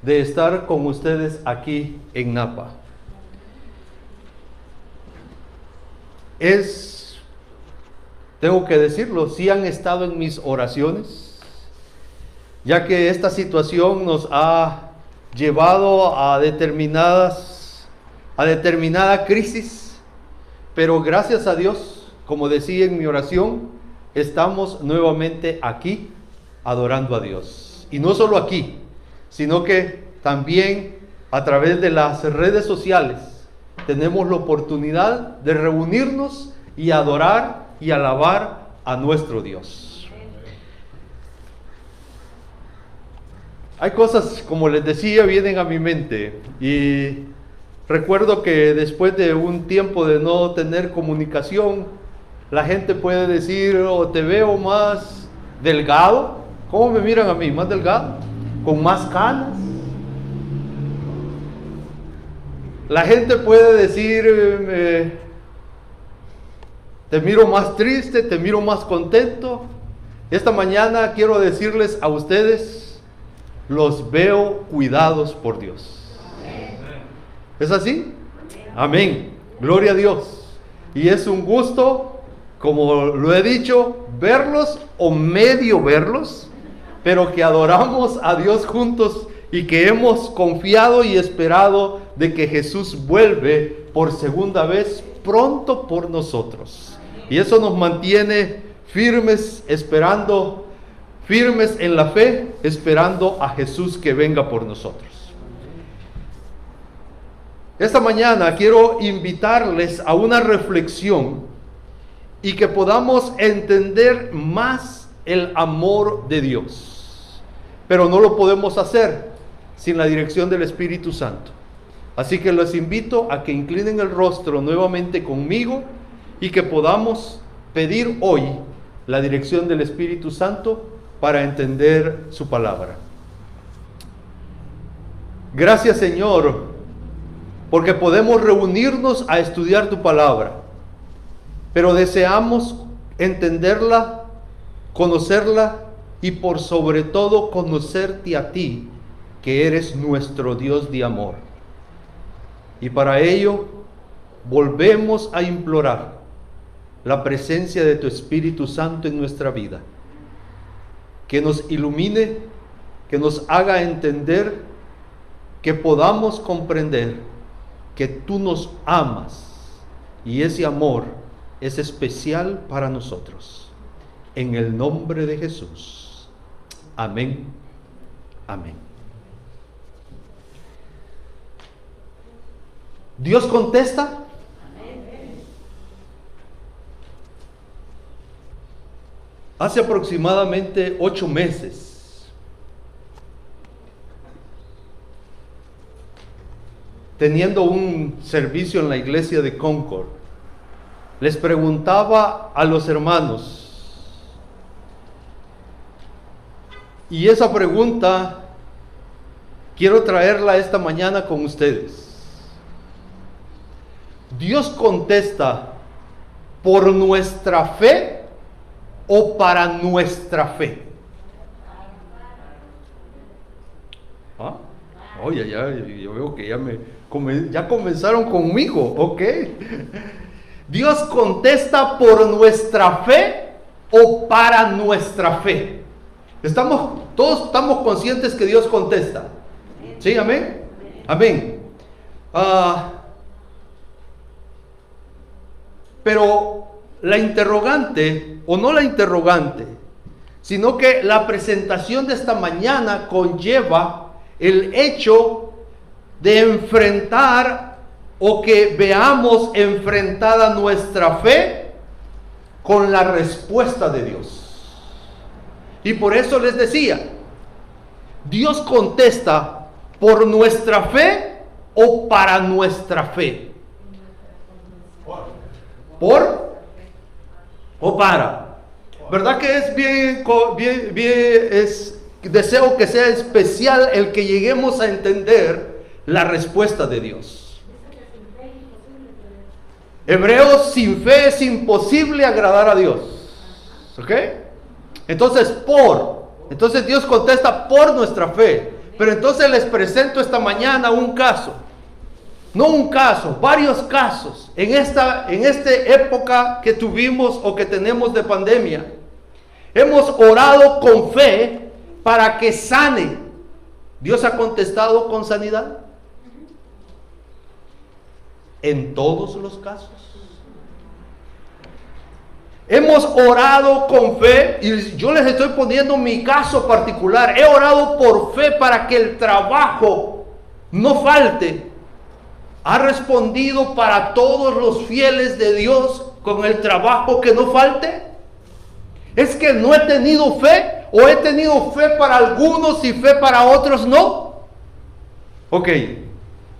de estar con ustedes aquí en Napa. Tengo que decirlo, sí han estado en mis oraciones, ya que esta situación nos ha llevado a determinada crisis, pero gracias a Dios, como decía en mi oración, estamos nuevamente aquí adorando a Dios. Y no solo aquí, sino que también a través de las redes sociales tenemos la oportunidad de reunirnos y adorar y alabar a nuestro Dios. Hay cosas, como les decía, vienen a mi mente, y recuerdo que después de un tiempo de no tener comunicación, la gente puede decir: oh, te veo más delgado. ¿Cómo me miran a mí? ¿Más delgado? ¿Con más canas? La gente puede decir: te miro más triste, te miro más contento. Esta mañana quiero decirles a ustedes: los veo cuidados por Dios. ¿Es así? Amén. Gloria a Dios. Y es un gusto, como lo he dicho, verlos o medio verlos, pero que adoramos a Dios juntos y que hemos confiado y esperado de que Jesús vuelve por segunda vez pronto por nosotros. Y eso nos mantiene firmes, esperando, firmes en la fe, esperando a Jesús que venga por nosotros. Esta mañana quiero invitarles a una reflexión y que podamos entender más el amor de Dios. Pero no lo podemos hacer sin la dirección del Espíritu Santo. Así que los invito a que inclinen el rostro nuevamente conmigo y que podamos pedir hoy la dirección del Espíritu Santo para entender su palabra. Gracias, Señor, porque podemos reunirnos a estudiar tu palabra, pero deseamos entenderla, conocerla y por sobre todo conocerte a ti, que eres nuestro Dios de amor. Y para ello volvemos a implorar la presencia de tu Espíritu Santo en nuestra vida, que nos ilumine, que nos haga entender, que podamos comprender que tú nos amas y ese amor es especial para nosotros. En el nombre de Jesús. Amén. Amén. ¿Dios contesta? Hace aproximadamente 8 meses, teniendo un servicio en la iglesia de Concord, les preguntaba a los hermanos, y esa pregunta quiero traerla esta mañana con ustedes. ¿Dios contesta por nuestra fe o para nuestra fe? ¿Ah? Oye, yo veo que ya comenzaron conmigo, ¿ok? ¿Dios contesta por nuestra fe o para nuestra fe? Todos estamos conscientes que Dios contesta. ¿Sí? ¿Amén? Amén. Pero la interrogante, o no la interrogante, sino que la presentación de esta mañana conlleva el hecho de enfrentar, o que veamos enfrentada nuestra fe con la respuesta de Dios. Y por eso les decía, Dios contesta por nuestra fe o para nuestra fe. ¿Por o para? ¿Verdad que es bien, deseo que sea especial el que lleguemos a entender la respuesta de Dios? Hebreos, sin fe es imposible agradar a Dios. ¿Ok? Entonces Dios contesta por nuestra fe. Pero entonces les presento esta mañana un caso. No un caso, varios casos. En esta época que tuvimos o que tenemos de pandemia, hemos orado con fe para que sane. ¿Dios ha contestado con sanidad? En todos los casos. Hemos orado con fe, y yo les estoy poniendo mi caso particular. He orado por fe para que el trabajo no falte. ¿Ha respondido para todos los fieles de Dios con el trabajo que no falte? ¿Es que no he tenido fe? ¿O he tenido fe para algunos y fe para otros no? Ok,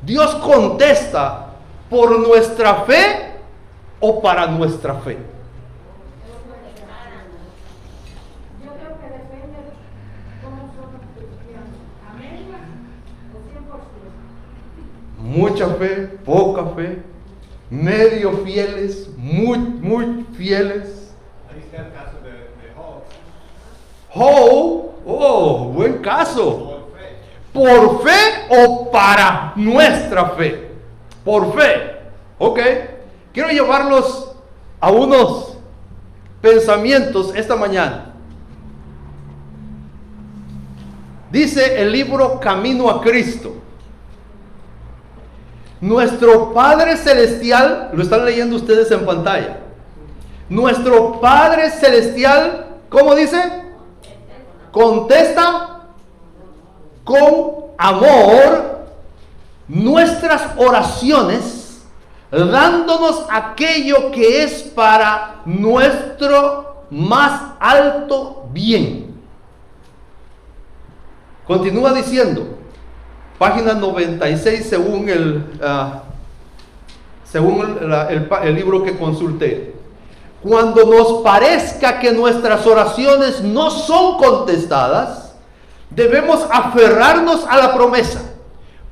Dios contesta por nuestra fe o para nuestra fe. Yo creo que depende de cómo son los cristianos. Amén o 100%. Mucha fe, poca fe, medio fieles, muy fieles. Ahí está el caso de Job. Oh, buen caso. Por fe. ¿Por fe o para nuestra fe? Por fe. Ok. Quiero llevarlos a unos pensamientos esta mañana. Dice el libro Camino a Cristo. Nuestro Padre Celestial, lo están leyendo ustedes en pantalla. Nuestro Padre Celestial, ¿cómo dice? Contesta con amor nuestras oraciones, dándonos aquello que es para nuestro más alto bien. Continúa diciendo, página 96 según el libro que consulté. Cuando nos parezca que nuestras oraciones no son contestadas, debemos aferrarnos a la promesa,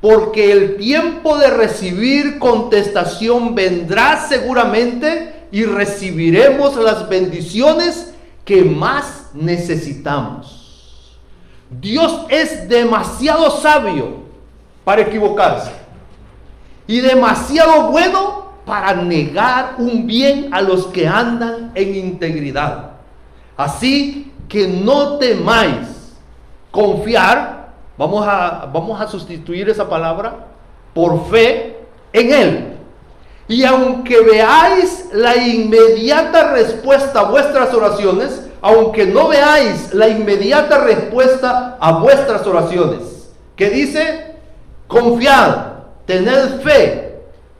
porque el tiempo de recibir contestación vendrá seguramente y recibiremos las bendiciones que más necesitamos. Dios es demasiado sabio para equivocarse y demasiado bueno para negar un bien a los que andan en integridad. Así que no temáis. Confiar, vamos a sustituir esa palabra por fe en Él. Y aunque veáis la inmediata respuesta a vuestras oraciones, aunque no veáis la inmediata respuesta a vuestras oraciones, ¿qué dice? Confiad, tened fe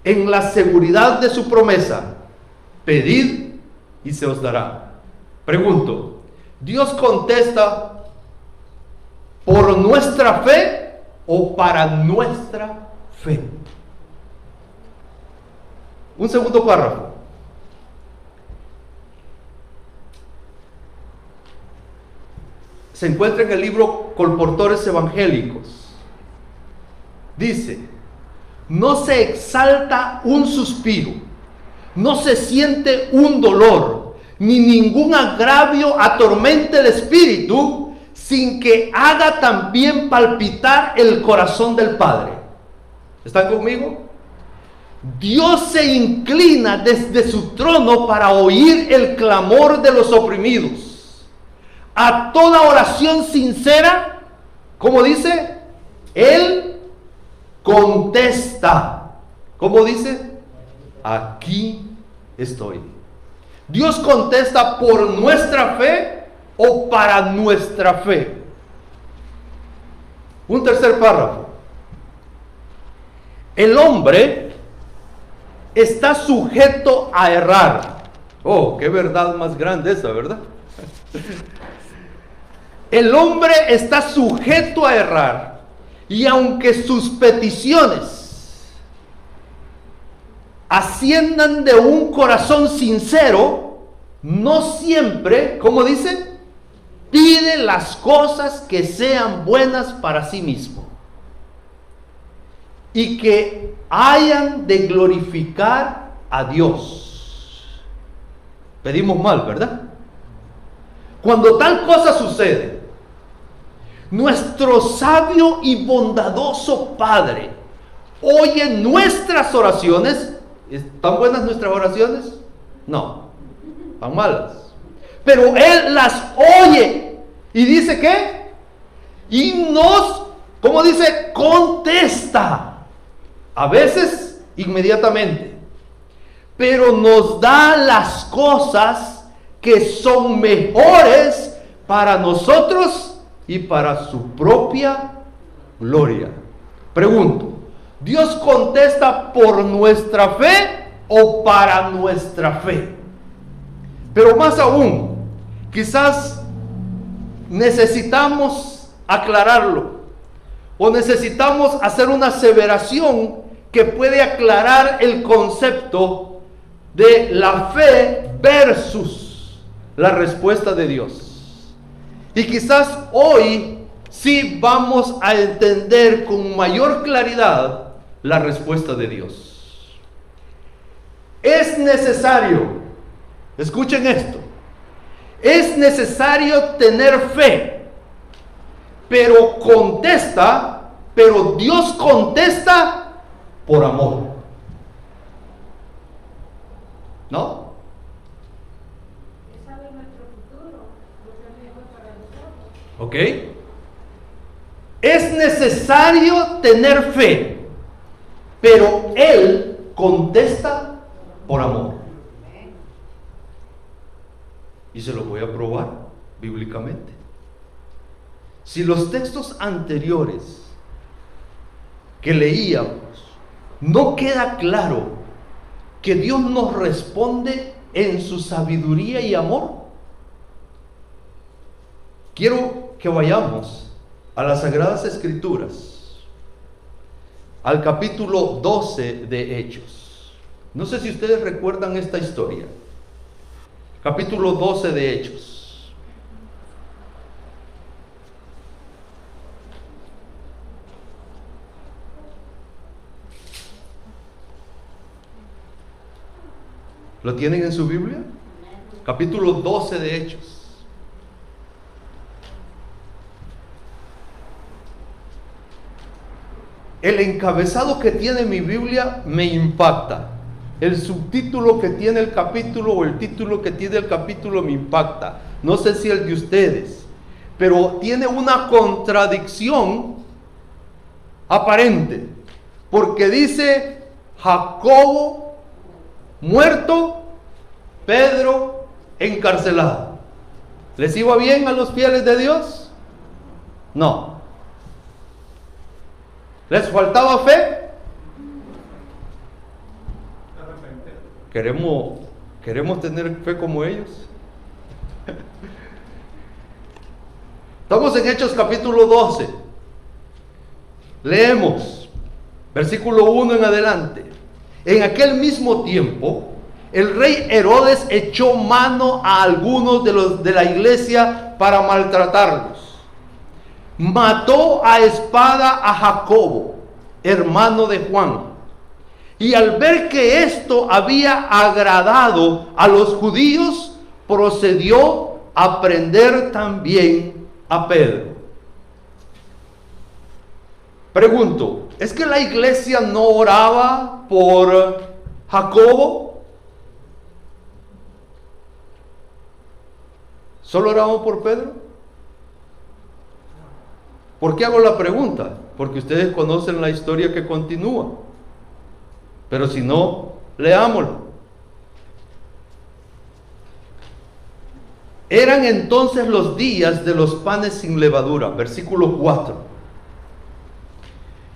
en la seguridad de su promesa. Pedid y se os dará. Pregunto, ¿Dios contesta por nuestra fe o para nuestra fe? Un segundo párrafo. Se encuentra en el libro Colportores Evangélicos. Dice: no se exalta un suspiro, no se siente un dolor, ni ningún agravio atormente el espíritu, sin que haga también palpitar el corazón del Padre. ¿Están conmigo? Dios se inclina desde su trono para oír el clamor de los oprimidos. A toda oración sincera, ¿cómo dice? Él contesta. ¿Cómo dice? Aquí estoy. Dios contesta por nuestra fe o para nuestra fe. Un tercer párrafo. El hombre está sujeto a errar. Oh, qué verdad más grande esa, ¿verdad? El hombre está sujeto a errar, y aunque sus peticiones asciendan de un corazón sincero, no siempre, ¿cómo dice? Pide las cosas que sean buenas para sí mismo y que hayan de glorificar a Dios. Pedimos mal, ¿verdad? Cuando tal cosa sucede, nuestro sabio y bondadoso Padre oye nuestras oraciones. ¿Están buenas nuestras oraciones? No, están malas. Pero Él las oye. ¿Y dice qué? Y nos, ¿cómo dice? Contesta. A veces inmediatamente. Pero nos da las cosas que son mejores para nosotros y para su propia gloria. Pregunto, ¿Dios contesta por nuestra fe o para nuestra fe? Pero más aún, quizás necesitamos aclararlo o necesitamos hacer una aseveración que puede aclarar el concepto de la fe versus la respuesta de Dios. Y quizás hoy sí vamos a entender con mayor claridad la respuesta de Dios. Es necesario, escuchen esto, es necesario tener fe, pero Dios contesta por amor. ¿No? Él sabe nuestro futuro, lo que es mejor para nosotros. ¿Ok? Es necesario tener fe, pero Él contesta por amor. Y se lo voy a probar bíblicamente. Si los textos anteriores que leíamos no queda claro que Dios nos responde en su sabiduría y amor, quiero que vayamos a las Sagradas Escrituras, al capítulo 12 de Hechos. No sé si ustedes recuerdan esta historia. Capítulo 12 de Hechos. ¿Lo tienen en su Biblia? Capítulo 12 de Hechos. El encabezado que tiene mi Biblia me impacta. El subtítulo que tiene el capítulo o el título que tiene el capítulo me impacta. No sé si el de ustedes, pero tiene una contradicción aparente, porque dice Jacobo muerto, Pedro encarcelado. ¿Les iba bien a los fieles de Dios? No. ¿Les faltaba fe? ¿Queremos tener fe como ellos? Estamos en Hechos capítulo 12. Leemos versículo 1 en adelante. En aquel mismo tiempo, el rey Herodes echó mano a algunos de la iglesia para maltratarlos. Mató a espada a Jacobo, hermano de Juan. Y al ver que esto había agradado a los judíos, procedió a prender también a Pedro. Pregunto, ¿es que la iglesia no oraba por Jacobo? ¿Solo oraban por Pedro? ¿Por qué hago la pregunta? Porque ustedes conocen la historia que continúa. Pero si no, leámoslo. Eran entonces los días de los panes sin levadura, versículo 4.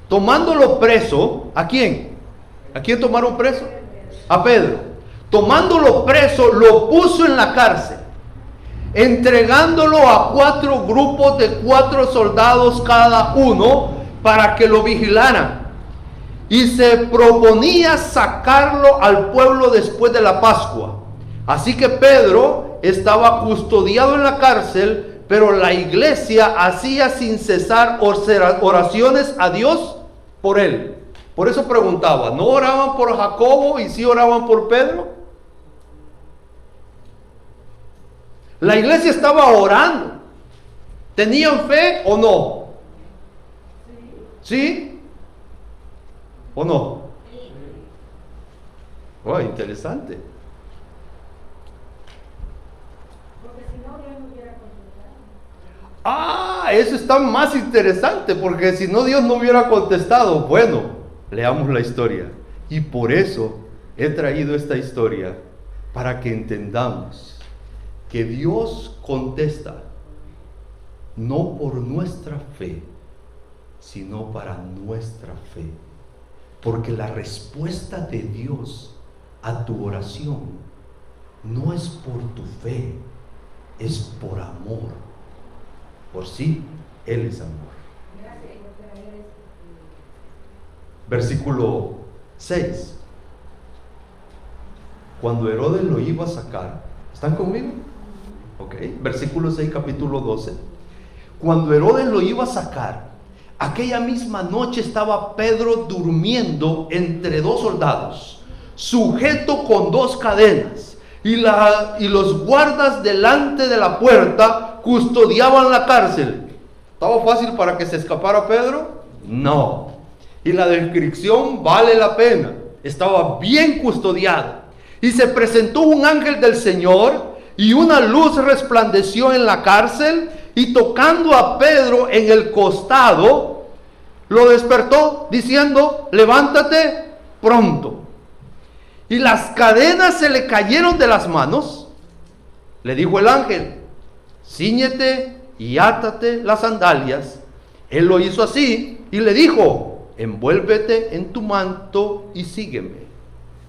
Tomándolo preso, ¿a quién? ¿A quién tomaron preso? A Pedro. Tomándolo preso, lo puso en la cárcel, entregándolo a 4 grupos de 4 soldados cada uno para que lo vigilaran. Y se proponía sacarlo al pueblo después de la Pascua. Así que Pedro estaba custodiado en la cárcel, pero la iglesia hacía sin cesar oraciones a Dios por él. Por eso preguntaba, ¿no oraban por Jacobo y sí oraban por Pedro? La iglesia estaba orando. ¿Tenían fe o no? ¿Sí? ¿O no? Oh, interesante. Porque si no, Dios no hubiera contestado. Ah, eso está más interesante, porque si no, Dios no hubiera contestado. Bueno, leamos la historia. Y por eso he traído esta historia, para que entendamos que Dios contesta no por nuestra fe, sino para nuestra fe. Porque la respuesta de Dios a tu oración no es por tu fe, es por amor. Por sí, Él es amor. Versículo 6. Cuando Herodes lo iba a sacar, ¿están conmigo? Ok, versículo 6, capítulo 12. Cuando Herodes lo iba a sacar, aquella misma noche estaba Pedro durmiendo entre dos soldados, sujeto con dos cadenas, y los guardas delante de la puerta custodiaban la cárcel. ¿Estaba fácil para que se escapara Pedro? No. Y la descripción vale la pena. Estaba bien custodiado. Y se presentó un ángel del Señor, y una luz resplandeció en la cárcel, y tocando a Pedro en el costado, lo despertó diciendo: levántate pronto. Y las cadenas se le cayeron de las manos. Le dijo el ángel: cíñete y átate las sandalias. Él lo hizo así y le dijo: envuélvete en tu manto y sígueme.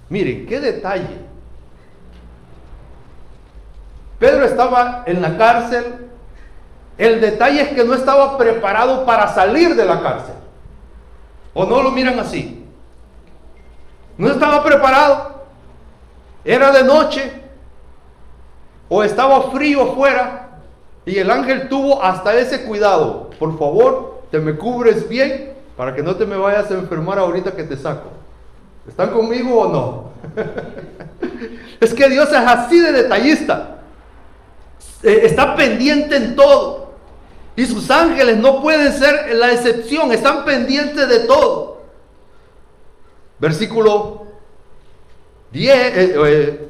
Miren qué detalle. Pedro estaba en la cárcel. El detalle es que no estaba preparado para salir de la cárcel. ¿O no lo miran así? No estaba preparado. Era de noche. O estaba frío afuera. Y el ángel tuvo hasta ese cuidado. Por favor, te me cubres bien para que no te me vayas a enfermar ahorita que te saco. ¿Están conmigo o no? Es que Dios es así de detallista. Está pendiente en todo. Y sus ángeles no pueden ser la excepción. Están pendientes de todo. Versículo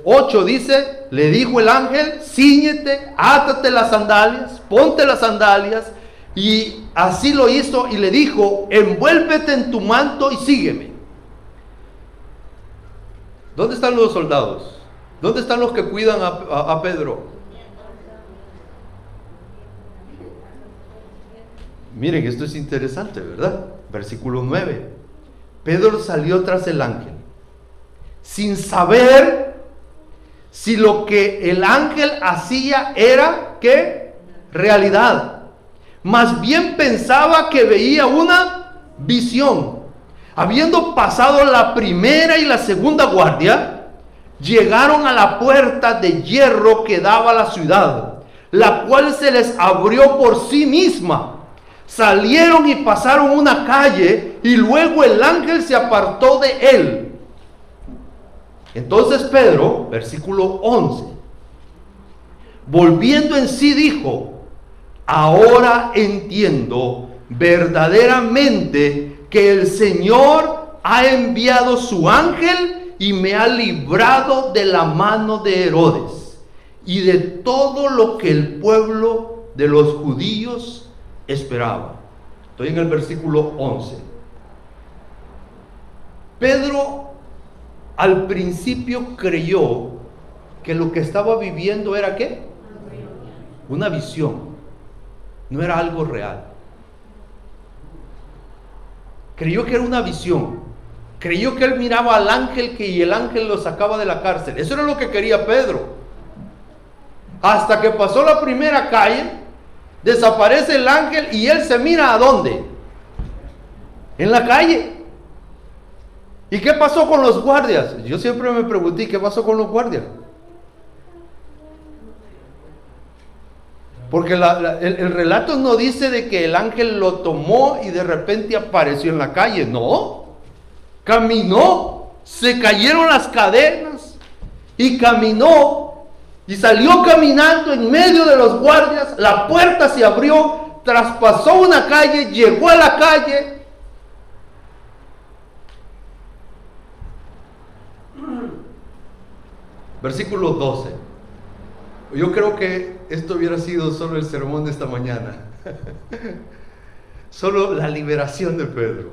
8 dice: le dijo el ángel: cíñete, átate las sandalias, ponte las sandalias. Y así lo hizo y le dijo: envuélvete en tu manto y sígueme. ¿Dónde están los soldados? ¿Dónde están los que cuidan a Pedro? Miren, esto es interesante, ¿verdad? Versículo 9. Pedro salió tras el ángel, sin saber si lo que el ángel hacía era, ¿qué? Realidad. Más bien pensaba que veía una visión. Habiendo pasado la primera y la segunda guardia, llegaron a la puerta de hierro que daba a la ciudad, la cual se les abrió por sí misma. Salieron y pasaron una calle, y luego el ángel se apartó de él. Entonces Pedro, versículo 11, volviendo en sí, dijo: ahora entiendo verdaderamente que el Señor ha enviado su ángel y me ha librado de la mano de Herodes y de todo lo que el pueblo de los judíos esperaba. Estoy en el versículo 11. Pedro al principio creyó que lo que estaba viviendo era ¿qué? Una visión. No era algo real. Creyó que era una visión. Creyó que él miraba al ángel y el ángel lo sacaba de la cárcel. Eso era lo que quería Pedro. Hasta que pasó la primera calle, desaparece el ángel y él se mira ¿a dónde? En la calle. ¿Y qué pasó con los guardias? Yo siempre me pregunté, ¿qué pasó con los guardias? Porque el relato no dice de que el ángel lo tomó y de repente apareció en la calle. No. Caminó, se cayeron las cadenas y caminó y salió caminando en medio de los guardias. La puerta se abrió traspasó una calle, llegó a la calle. Versículo 12. Yo creo que esto hubiera sido solo el sermón de esta mañana. Solo la liberación de Pedro.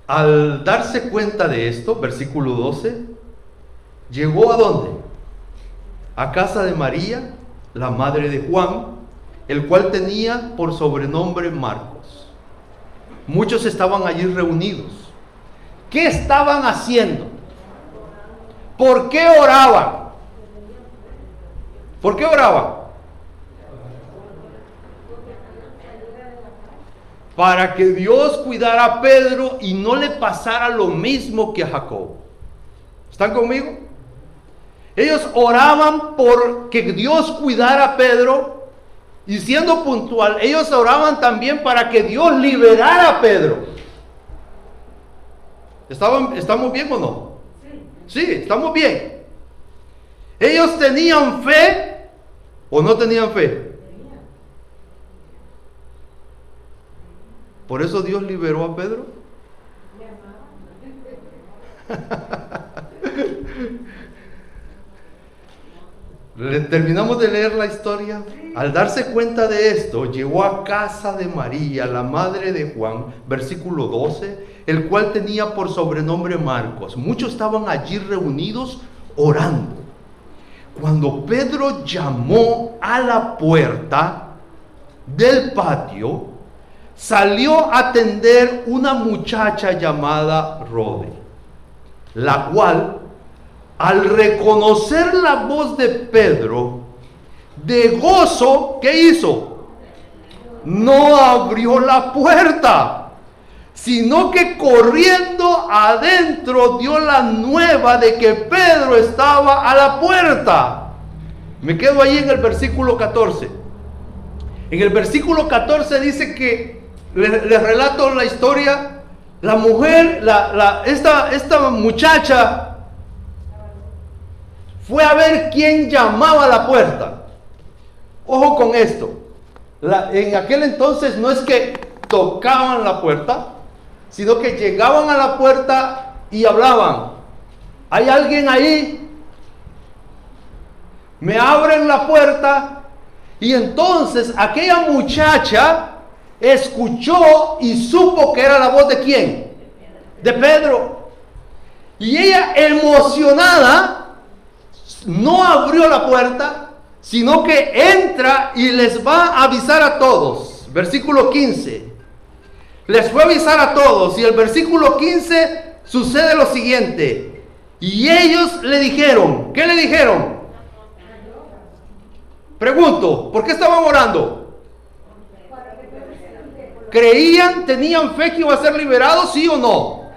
Al darse cuenta de esto, versículo 12, llegó ¿a dónde? A casa de María, la madre de Juan, el cual tenía por sobrenombre Marcos. Muchos estaban allí reunidos. ¿Qué estaban haciendo? ¿Por qué oraban? ¿Por qué oraban? Para que Dios cuidara a Pedro y no le pasara lo mismo que a Jacob. ¿Están conmigo? Ellos oraban por que Dios cuidara a Pedro, y siendo puntual, ellos oraban también para que Dios liberara a Pedro. ¿Estamos bien o no? Sí, estamos bien. ¿Ellos tenían fe o no tenían fe? Por eso Dios liberó a Pedro. Terminamos de leer la historia. Al darse cuenta de esto, llegó a casa de María, la madre de Juan, versículo 12, el cual tenía por sobrenombre Marcos. Muchos estaban allí reunidos orando. Cuando Pedro llamó a la puerta del patio, salió a atender una muchacha llamada Rode, la cual, al reconocer la voz de Pedro, de gozo, ¿qué hizo? No abrió la puerta, sino que corriendo adentro dio la nueva de que Pedro estaba a la puerta. Me quedo ahí en el versículo 14. En el versículo 14 dice que, les relato la historia, la mujer, esta muchacha fue a ver quién llamaba a la puerta. Ojo con esto. En aquel entonces no es que tocaban la puerta, sino que llegaban a la puerta y hablaban. ¿Hay alguien ahí? Me abren la puerta. Y entonces aquella muchacha escuchó y supo que era la voz de ¿quién? De Pedro. Y ella, emocionada, no abrió la puerta, sino que entra y les va a avisar a todos. Versículo 15. Les fue a avisar a todos. Y el versículo 15 sucede lo siguiente. Y ellos le dijeron, ¿qué le dijeron? Pregunto, ¿por qué estaban orando? ¿Creían, tenían fe que iba a ser liberado, sí o no?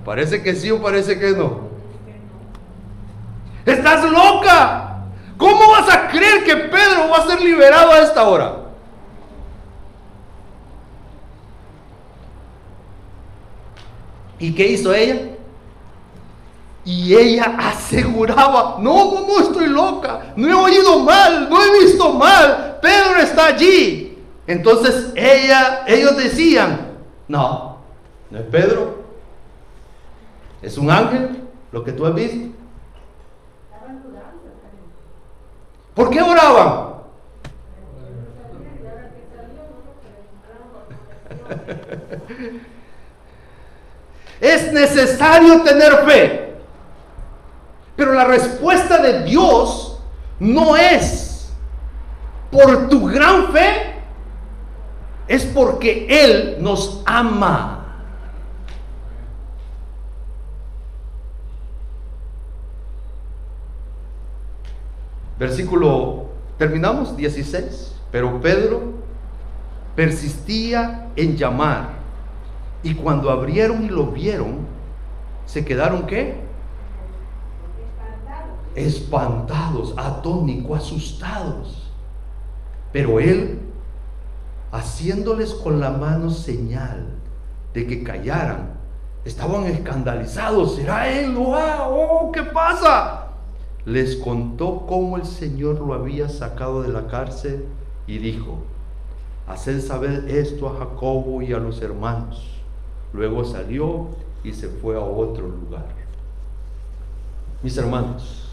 Parece que sí o parece que no. ¡Estás loca! ¿Cómo vas a creer que Pedro va a ser liberado a esta hora? ¿Y qué hizo ella? Y ella aseguraba, no estoy loca, no he oído mal, no he visto mal, Pedro está allí. Entonces ellos decían, no es Pedro, es un ángel, lo que tú has visto. ¿Por qué oraban? Es necesario tener fe, pero la respuesta de Dios no es por tu gran fe, es porque Él nos ama. Versículo, terminamos, 16. Pero Pedro persistía en llamar, y cuando abrieron y lo vieron, se quedaron ¿qué? Espantados, atónicos, asustados. Pero él, haciéndoles con la mano señal de que callaran, Estaban escandalizados. ¿Será él? ¿Qué pasa? Les contó cómo el Señor lo había sacado de la cárcel y dijo: haced saber esto a Jacobo y a los hermanos. Luego salió y se fue a otro lugar. Mis hermanos,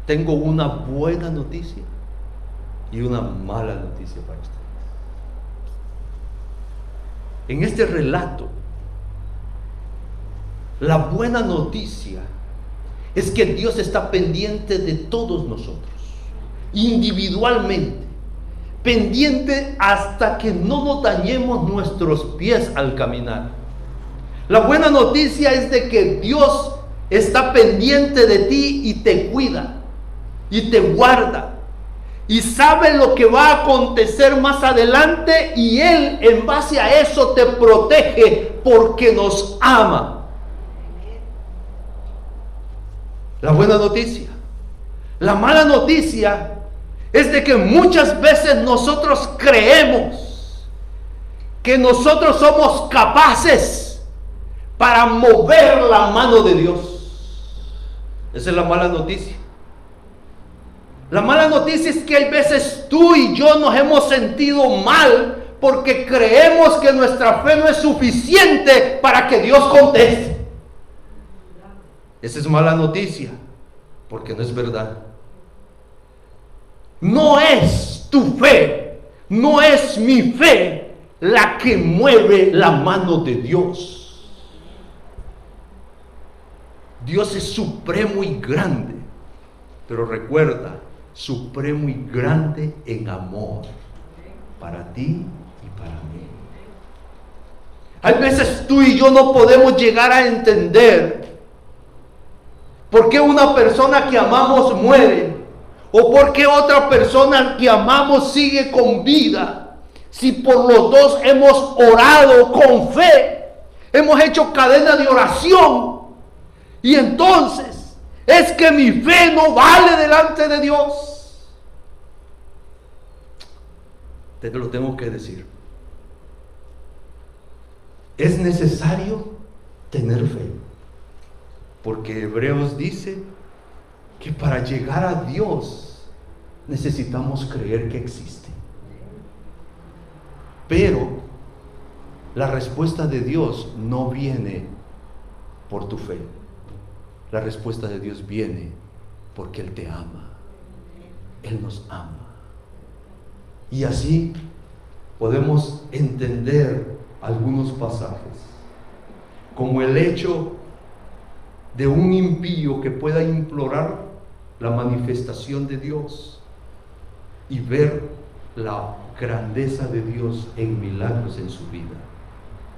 tengo una buena noticia y una mala noticia para ustedes. En este relato, la buena noticia es que Dios está pendiente de todos nosotros, individualmente, pendiente hasta que no nos dañemos nuestros pies al caminar. La buena noticia es de que Dios está pendiente de ti y te cuida y te guarda y sabe lo que va a acontecer más adelante, y Él en base a eso te protege porque nos ama. La buena noticia. La mala noticia es de que muchas veces nosotros creemos que nosotros somos capaces para mover la mano de Dios. Esa es la mala noticia. La mala noticia es que hay veces tú y yo nos hemos sentido mal porque creemos que nuestra fe no es suficiente para que Dios conteste. Esa es mala noticia, porque no es verdad. No es tu fe, no es mi fe la que mueve la mano de Dios. Dios es supremo y grande, pero recuerda, supremo y grande en amor para ti y para mí. Hay veces tú y yo no podemos llegar a entender ¿por qué una persona que amamos muere? ¿O por qué otra persona que amamos sigue con vida? Si por los dos hemos orado con fe, hemos hecho cadena de oración, y entonces es que mi fe no vale delante de Dios. Te lo tengo que decir. Es necesario tener fe. Porque Hebreos dice que para llegar a Dios necesitamos creer que existe. Pero la respuesta de Dios no viene por tu fe. La respuesta de Dios viene porque Él te ama. Él nos ama. Y así podemos entender algunos pasajes, como el hecho de un impío que pueda implorar la manifestación de Dios y ver la grandeza de Dios en milagros en su vida.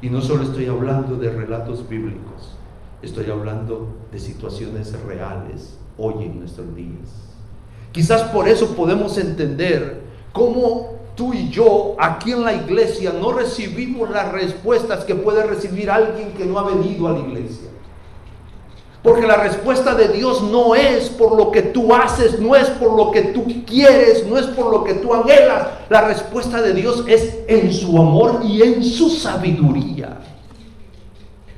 Y no solo estoy hablando de relatos bíblicos, estoy hablando de situaciones reales hoy en nuestros días. Quizás por eso podemos entender cómo tú y yo aquí en la iglesia no recibimos las respuestas que puede recibir alguien que no ha venido a la iglesia. Porque la respuesta de Dios no es por lo que tú haces, no es por lo que tú quieres, no es por lo que tú anhelas. La respuesta de Dios es en su amor y en su sabiduría.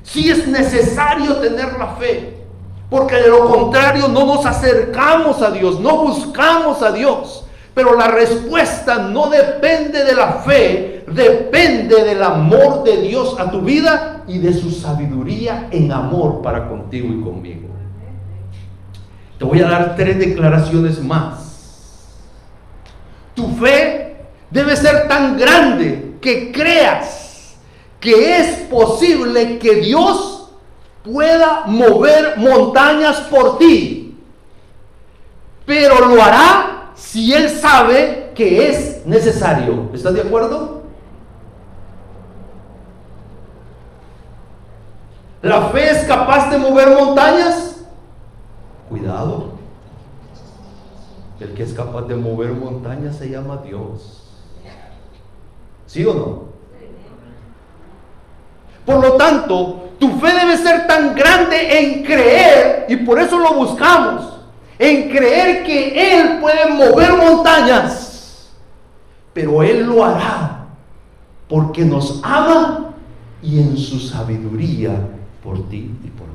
Sí es necesario tener la fe, porque de lo contrario no nos acercamos a Dios, no buscamos a Dios. Pero la respuesta no depende de la fe, depende del amor de Dios a tu vida y de su sabiduría en amor para contigo y conmigo. Te voy a dar 3 declaraciones más. Tu fe debe ser tan grande que creas que es posible que Dios pueda mover montañas por ti, pero lo hará si Él sabe que es necesario. ¿Estás de acuerdo? ¿La fe es capaz de mover montañas? Cuidado. El que es capaz de mover montañas se llama Dios. ¿Sí o no? Por lo tanto, tu fe debe ser tan grande en creer, y por eso lo buscamos, en creer que Él puede mover montañas, pero Él lo hará porque nos ama y en su sabiduría por ti y por mí.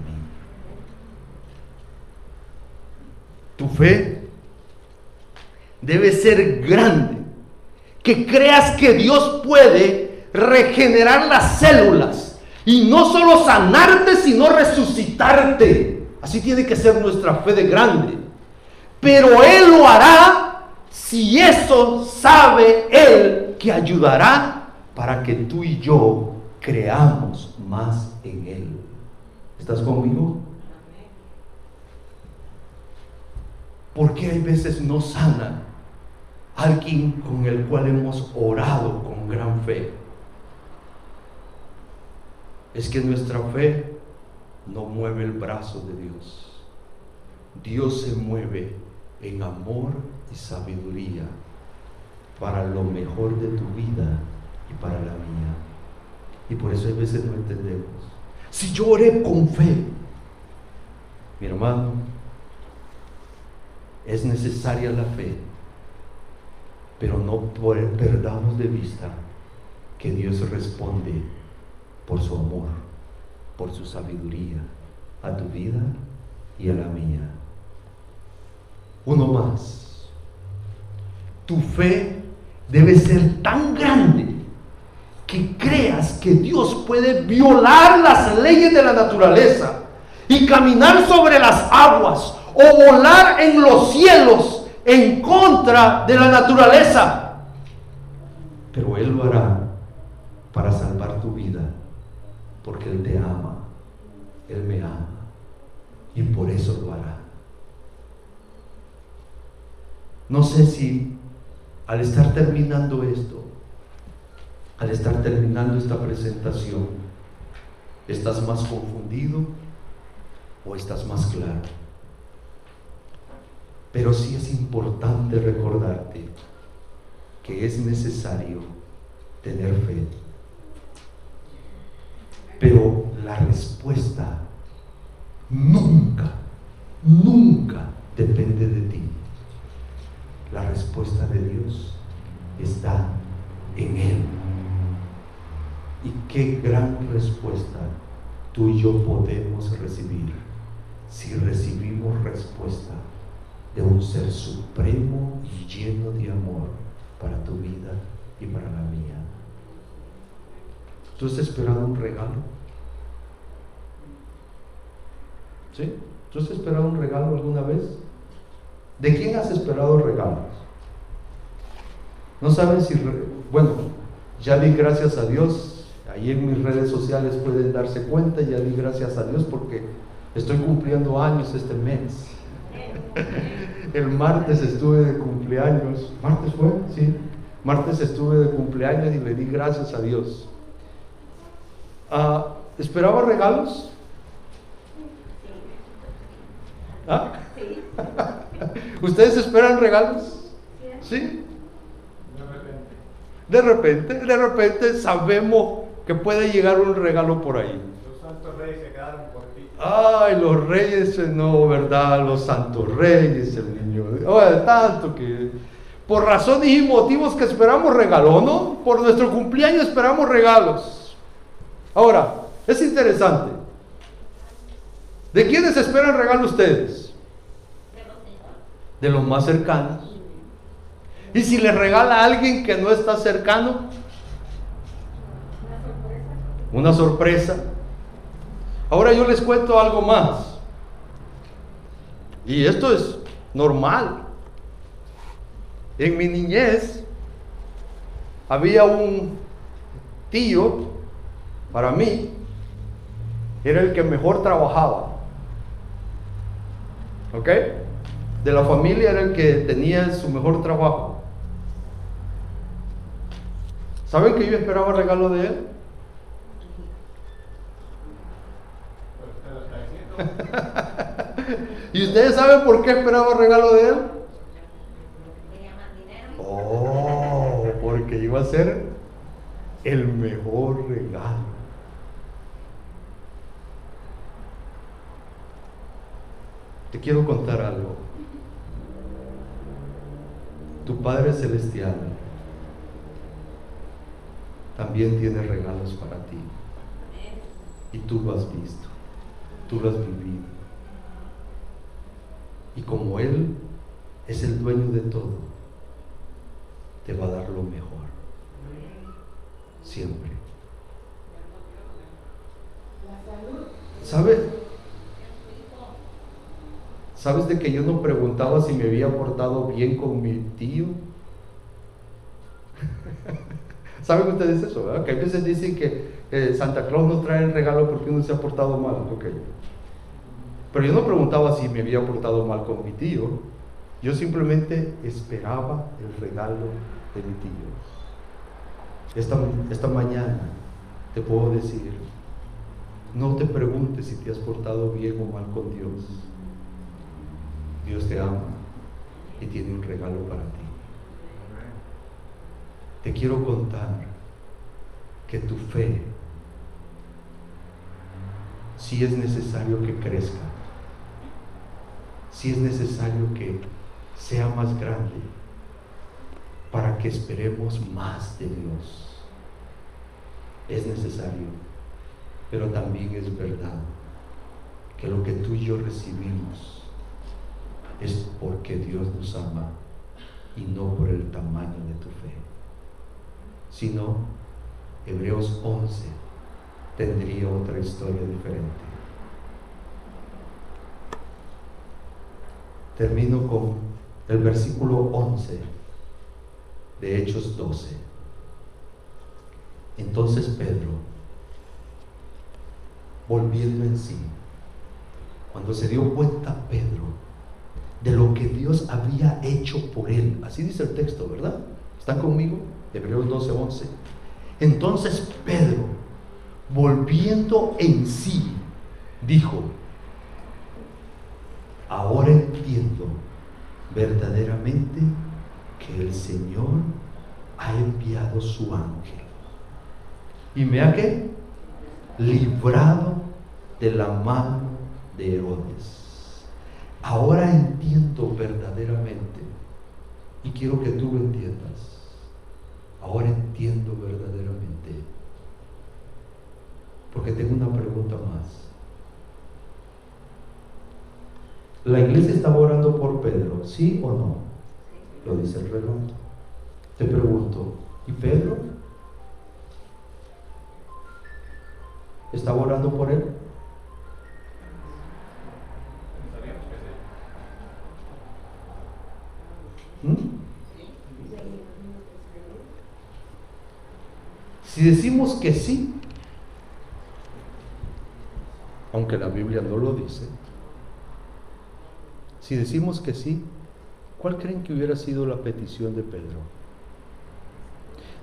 Tu fe debe ser grande, que creas que Dios puede regenerar las células y no solo sanarte, sino resucitarte. Así tiene que ser nuestra fe de grande. Pero Él lo hará si eso sabe Él que ayudará para que tú y yo creamos más en Él. ¿Estás conmigo? ¿Por qué hay veces no sana alguien con el cual hemos orado con gran fe? Es que nuestra fe no mueve el brazo de Dios. Dios se mueve en amor y sabiduría para lo mejor de tu vida y para la mía. Y por eso hay veces no entendemos. Si yo oré con fe, mi hermano, es necesaria la fe, pero no perdamos de vista que Dios responde por su amor, por su sabiduría a tu vida y a la mía. Uno más. Tu fe debe ser tan grande que creas que Dios puede violar las leyes de la naturaleza y caminar sobre las aguas o volar en los cielos en contra de la naturaleza. Pero Él lo hará para salvar tu vida, porque Él te ama, Él me ama, y por eso lo hará. No sé si al estar terminando esto, al estar terminando esta presentación, estás más confundido o estás más claro. Pero sí es importante recordarte que es necesario tener fe. Pero la respuesta nunca depende de ti. La respuesta de Dios está en Él. Y qué gran respuesta tú y yo podemos recibir si recibimos respuesta de un ser supremo y lleno de amor para tu vida y para la mía. ¿Tú has esperado un regalo? ¿Sí? ¿Tú has esperado un regalo alguna vez? ¿De quién has esperado regalos? No sabes si... Bueno, ya di gracias a Dios. Ahí en mis redes sociales pueden darse cuenta. Ya di gracias a Dios porque estoy cumpliendo años este mes. El martes estuve de cumpleaños. ¿Martes fue? Sí. Martes estuve de cumpleaños y le di gracias a Dios. ¿Esperaba regalos? ¿Ah? ¿Ustedes esperan regalos? ¿Sí? De repente sabemos que puede llegar un regalo por ahí. Los santos reyes se quedaron por ti. Ay, los reyes, no, ¿verdad? Los santos reyes, el niño. Oye, tanto que por razones y motivos que esperamos regalo, ¿no? Por nuestro cumpleaños esperamos regalos. Ahora, es interesante. ¿De quiénes esperan regalo ustedes? De los más cercanos. Y si les regala a alguien que no está cercano, una sorpresa. Ahora yo les cuento algo más. Y esto es normal. En mi niñez había un tío, para mí, era el que mejor trabajaba. ¿Ok? De la familia era el que tenía su mejor trabajo. ¿Saben que yo esperaba regalo de él? ¿Y ustedes saben por qué esperaba regalo de él? Oh, porque iba a ser el mejor regalo. Te quiero contar algo. Tu Padre Celestial también tiene regalos para ti. Y tú lo has visto, tú lo has vivido. Y como Él es el dueño de todo, te va a dar lo mejor. Siempre. ¿Sabes de que yo no preguntaba si me había portado bien con mi tío? ¿Saben ustedes eso, verdad? Que a veces dicen que Santa Claus no trae el regalo porque uno se ha portado mal. Okay. Pero yo no preguntaba si me había portado mal con mi tío. Yo simplemente esperaba el regalo de mi tío. Esta mañana te puedo decir, no te preguntes si te has portado bien o mal con Dios. Dios te ama y tiene un regalo para ti. Te quiero contar que tu fe, si es necesario que crezca, si es necesario que sea más grande, para que esperemos más de Dios. Es necesario, pero también es verdad que lo que tú y yo recibimos es porque Dios nos ama y no por el tamaño de tu fe. Si no, Hebreos 11 tendría otra historia diferente. Termino con el versículo 11 de Hechos 12. Entonces Pedro, volviendo en sí, cuando se dio cuenta Pedro de lo que Dios había hecho por él, así dice el texto, ¿verdad? ¿Están conmigo? Hebreos 12:11. Entonces Pedro, volviendo en sí, dijo: ahora entiendo verdaderamente que el Señor ha enviado su ángel y me ha ¿qué? Librado de la mano de Herodes. Ahora entiendo verdaderamente, y quiero que tú lo entiendas. Ahora entiendo verdaderamente, porque tengo una pregunta más. ¿La iglesia estaba orando por Pedro, sí o no? Lo dice el relato. Te pregunto, ¿y Pedro? ¿Estaba orando por él? Si decimos que sí, aunque la Biblia no lo dice, si decimos que sí, ¿cuál creen que hubiera sido la petición de Pedro?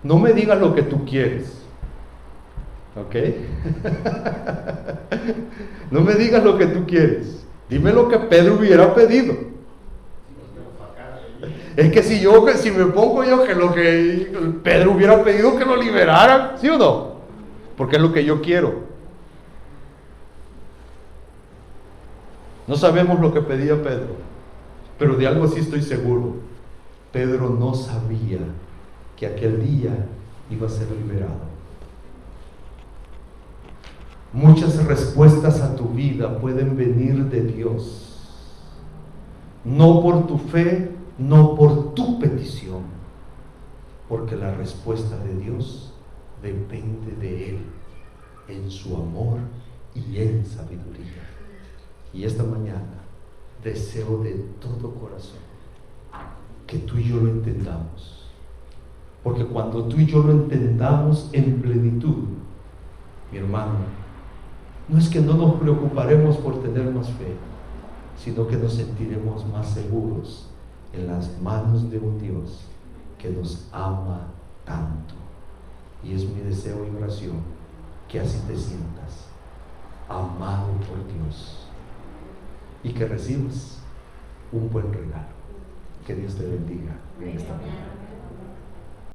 No me digas lo que tú quieres, ¿ok? No me digas lo que tú quieres, dime lo que Pedro hubiera pedido. Es que si me pongo yo que lo que Pedro hubiera pedido que lo liberaran, ¿sí o no? Porque es lo que yo quiero. No sabemos lo que pedía Pedro, pero de algo sí estoy seguro. Pedro no sabía que aquel día iba a ser liberado. Muchas respuestas a tu vida pueden venir de Dios, no por tu fe, no por tu petición, porque la respuesta de Dios depende de Él, en su amor y en sabiduría. Y esta mañana deseo de todo corazón que tú y yo lo entendamos, porque cuando tú y yo lo entendamos en plenitud, mi hermano, no es que no nos preocuparemos por tener más fe, sino que nos sentiremos más seguros en las manos de un Dios que nos ama tanto. Y es mi deseo y oración que así te sientas, amado por Dios, y que recibas un buen regalo. Que Dios te bendiga en esta mañana.